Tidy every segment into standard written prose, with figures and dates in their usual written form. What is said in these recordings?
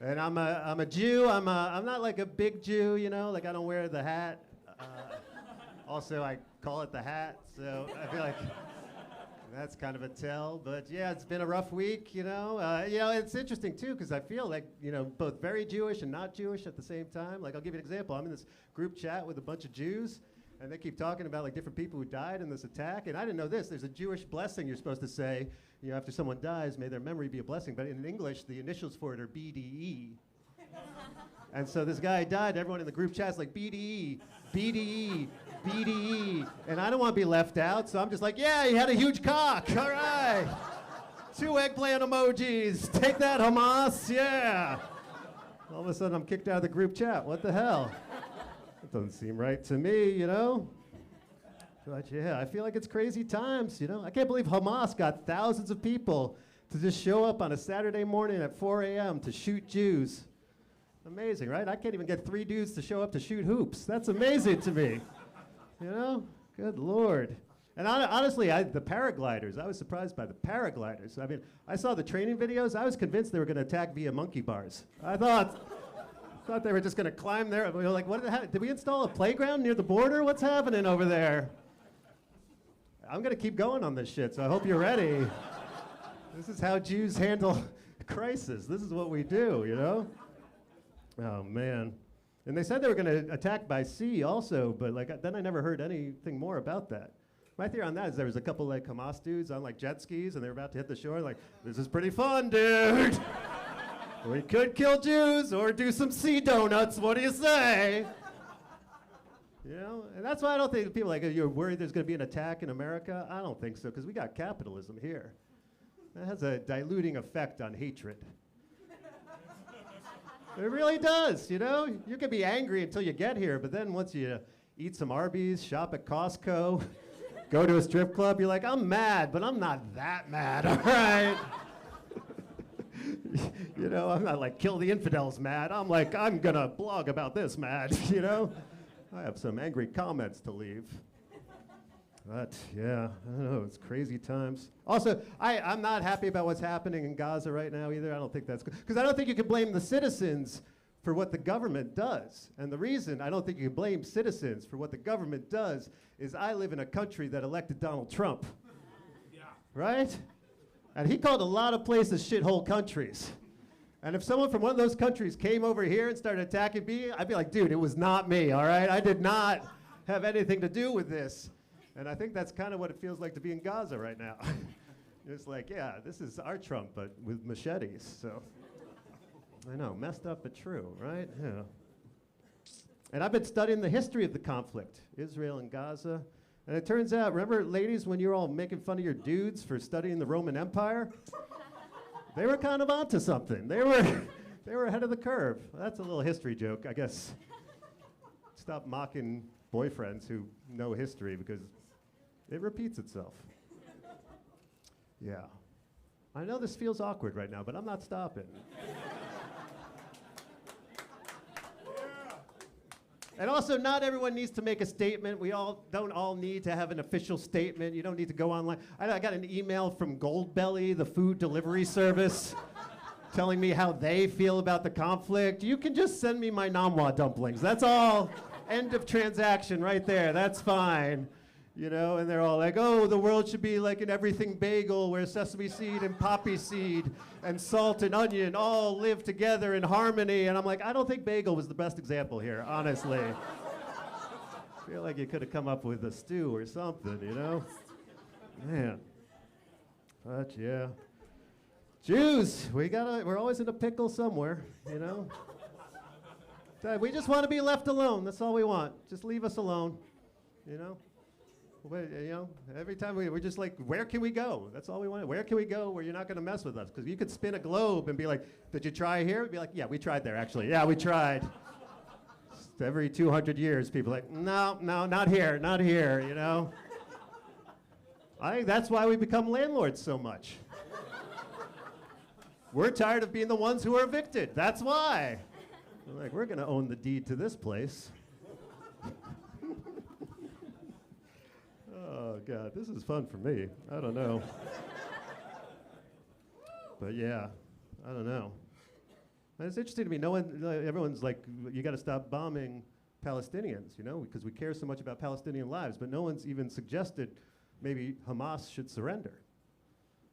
And I'm a Jew. I'm not like a big Jew, you know. Like I don't wear the hat. Also, I call it the hat, so I feel like that's kind of a tell. But yeah, it's been a rough week, you know. It's interesting too because I feel like both very Jewish and not Jewish at the same time. Like I'll give you an example. I'm in this group chat with a bunch of Jews, and they keep talking about like different people who died in this attack. And I didn't know this. There's a Jewish blessing you're supposed to say. After someone dies, may their memory be a blessing. But in English, the initials for it are BDE. And so this guy died. Everyone in the group chat's like BDE, BDE, BDE. And I don't want to be left out, so I'm just like, yeah, he had a huge cock. All right. 2 eggplant emojis. Take that, Hamas. Yeah. All of a sudden, I'm kicked out of the group chat. What the hell? That doesn't seem right to me, you know? But yeah, I feel like it's crazy times, you know? I can't believe Hamas got thousands of people to just show up on a Saturday morning at 4 a.m. to shoot Jews. Amazing, right? I can't even get 3 dudes to show up to shoot hoops. That's amazing to me. You know? Good Lord. And honestly, the paragliders, I was surprised by the paragliders. I mean, I saw the training videos. I was convinced they were going to attack via monkey bars. I thought they were just going to climb there. We were like, did we install a playground near the border? What's happening over there? I'm going to keep going on this shit, so I hope you're ready. This is how Jews handle crisis. This is what we do, you know? Oh, man. And they said they were going to attack by sea also, but then I never heard anything more about that. My theory on that is there was a couple like Hamas dudes on like jet skis and they were about to hit the shore like, this is pretty fun, dude. We could kill Jews or do some sea donuts. What do you say? You know, and that's why I don't think people you're worried there's going to be an attack in America. I don't think so because we got capitalism here. That has a diluting effect on hatred. It really does, you know? You can be angry until you get here, but then once you eat some Arby's, shop at Costco, go to a strip club, you're like, I'm mad, but I'm not that mad, all right? You know, I'm not like kill the infidels mad. I'm like, I'm gonna blog about this mad, you know? I have some angry comments to leave. But yeah, I don't know, it's crazy times. Also, I'm not happy about what's happening in Gaza right now either. I don't think that's good. Because I don't think you can blame the citizens for what the government does. And the reason I don't think you can blame citizens for what the government does is I live in a country that elected Donald Trump. Yeah. Right? And he called a lot of places shithole countries. And if someone from one of those countries came over here and started attacking me, I'd be like, dude, it was not me, all right? I did not have anything to do with this. And I think that's kind of what it feels like to be in Gaza right now. It's like, yeah, this is our Trump, but with machetes, so. I know, messed up but true, right? Yeah. And I've been studying the history of the conflict, Israel and Gaza. And it turns out, remember, ladies, when you were all making fun of your dudes for studying the Roman Empire? They were kind of onto something. They were ahead of the curve. That's a little history joke, I guess. Stop mocking boyfriends who know history because it repeats itself. Yeah. I know this feels awkward right now, but I'm not stopping. And also, not everyone needs to make a statement. We don't all need to have an official statement. You don't need to go online. I got an email from Goldbelly, the food delivery service, telling me how they feel about the conflict. You can just send me my Namwa dumplings. That's all. End of transaction right there. That's fine. You know, and they're all like, oh, the world should be like an everything bagel where sesame seed and poppy seed and salt and onion all live together in harmony. And I'm like, I don't think bagel was the best example here, honestly. I feel like you could have come up with a stew or something, you know? Man. But yeah. Jews, we're always in a pickle somewhere, you know? We just want to be left alone. That's all we want. Just leave us alone, you know? You know, every time we're just like, where can we go? That's all we want. Where can we go where you're not going to mess with us? Because you could spin a globe and be like, did you try here? We'd be like, yeah, we tried there, actually. Yeah, we tried. Just every 200 years, people are like, no, not here, you know? I think that's why we become landlords so much. We're tired of being the ones who are evicted. That's why. We're like, we're going to own the deed to this place. Oh, God, this is fun for me. I don't know. But, yeah, I don't know. And it's interesting to me, everyone's like, you got to stop bombing Palestinians, you know, because we care so much about Palestinian lives, but no one's even suggested maybe Hamas should surrender.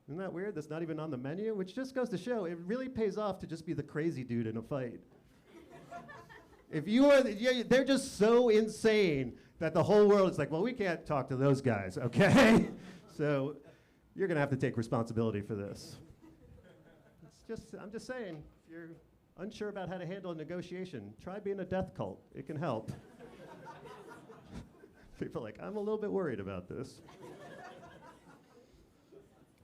Isn't that weird? That's not even on the menu, which just goes to show it really pays off to just be the crazy dude in a fight. If you are, they're just so insane that the whole world is like, well, we can't talk to those guys, okay? So you're gonna have to take responsibility for this. I'm just saying, if you're unsure about how to handle a negotiation, try being a death cult. It can help. People are like, I'm a little bit worried about this.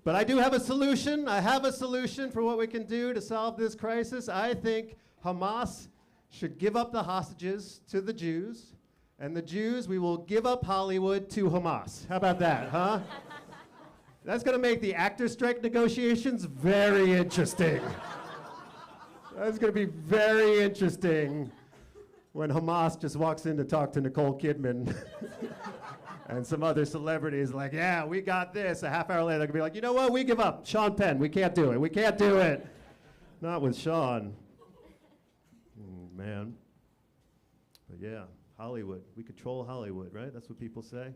But I do have a solution. I have a solution for what we can do to solve this crisis. I think Hamas should give up the hostages to the Jews, and the Jews, we will give up Hollywood to Hamas. How about that, huh? That's gonna make the actor strike negotiations very interesting. That's gonna be very interesting when Hamas just walks in to talk to Nicole Kidman and some other celebrities like, yeah, we got this. A half hour later, they're gonna be like, you know what, we give up. Sean Penn, we can't do it. We can't do it. Not with Sean. Man. But yeah, Hollywood. We control Hollywood, right? That's what people say.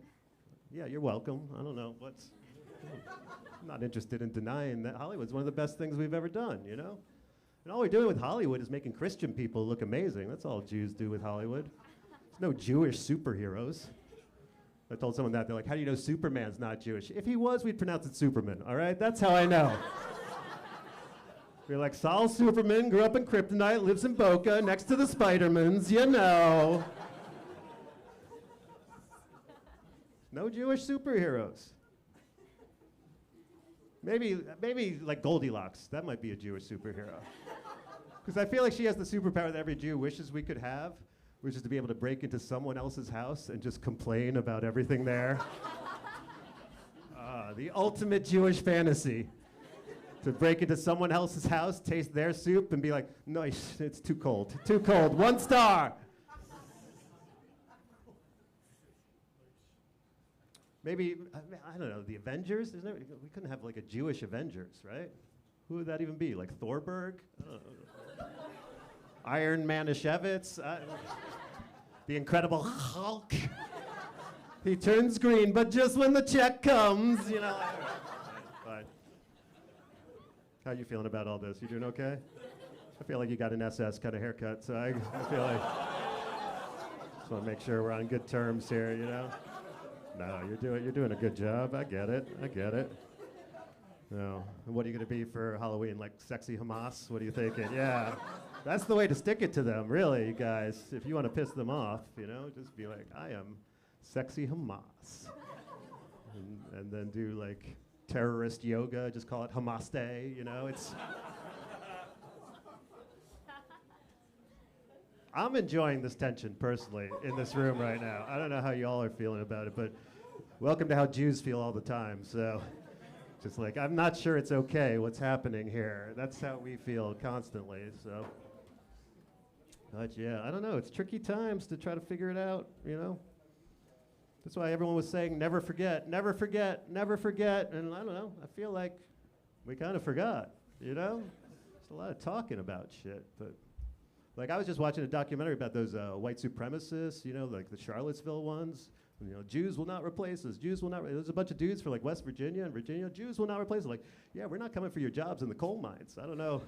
Yeah, you're welcome. I don't know. I'm not interested in denying that Hollywood's one of the best things we've ever done, you know? And all we're doing with Hollywood is making Christian people look amazing. That's all Jews do with Hollywood. There's no Jewish superheroes. I told someone that. They're like, how do you know Superman's not Jewish? If he was, we'd pronounce it Superman, all right? That's how I know. We're like, Saul Superman grew up in Kryptonite, lives in Boca, next to the Spidermans, you know. No Jewish superheroes. Maybe like Goldilocks. That might be a Jewish superhero. Because I feel like she has the superpower that every Jew wishes we could have, which is to be able to break into someone else's house and just complain about everything there. The ultimate Jewish fantasy. To break into someone else's house, taste their soup, and be like, no, it's too cold. Too cold. 1 star. Maybe, I don't know, the Avengers? We couldn't have like a Jewish Avengers, right? Who would that even be? Like Thorberg? I don't know. Iron Manischewitz? The Incredible Hulk? He turns green, but just when the check comes, you know. Fine. How you feeling about all this? You doing okay? I feel like you got an SS kind of haircut, so I feel like just want to make sure we're on good terms here, you know? No, you're doing a good job. I get it. No. And what are you going to be for Halloween? Like sexy Hamas? What are you thinking? Yeah. That's the way to stick it to them, really, you guys. If you want to piss them off, you know, just be like, I am sexy Hamas. And then do like terrorist yoga, just call it Hamas Day, you know? I'm enjoying this tension personally in this room right now. I don't know how y'all are feeling about it, but welcome to how Jews feel all the time. So just like, I'm not sure it's okay what's happening here. That's how we feel constantly, so. But yeah, I don't know, it's tricky times to try to figure it out, you know? That's why everyone was saying, never forget, never forget, never forget. And I don't know, I feel like we kind of forgot, you know? There's a lot of talking about shit, but. Like, I was just watching a documentary about those white supremacists, you know, like the Charlottesville ones. You know, Jews will not replace us. Jews will not. There's a bunch of dudes for like West Virginia and Virginia. Jews will not replace us. Like, yeah, we're not coming for your jobs in the coal mines. I don't know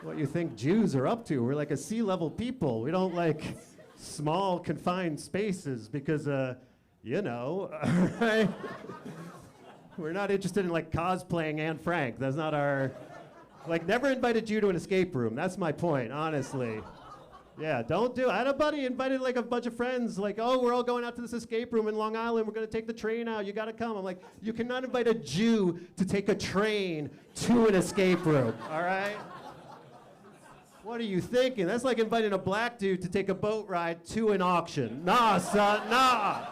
what you think Jews are up to. We're like a sea-level people. We don't like small, confined spaces because, you know, right? We're not interested in like cosplaying Anne Frank. That's not our. Like, never invited you to an escape room. That's my point, honestly. Yeah, don't do it. I had a buddy invited like a bunch of friends, like, oh, we're all going out to this escape room in Long Island. We're going to take the train out. You got to come. I'm like, you cannot invite a Jew to take a train to an escape room, all right? What are you thinking? That's like inviting a black dude to take a boat ride to an auction. Nah, son, nah.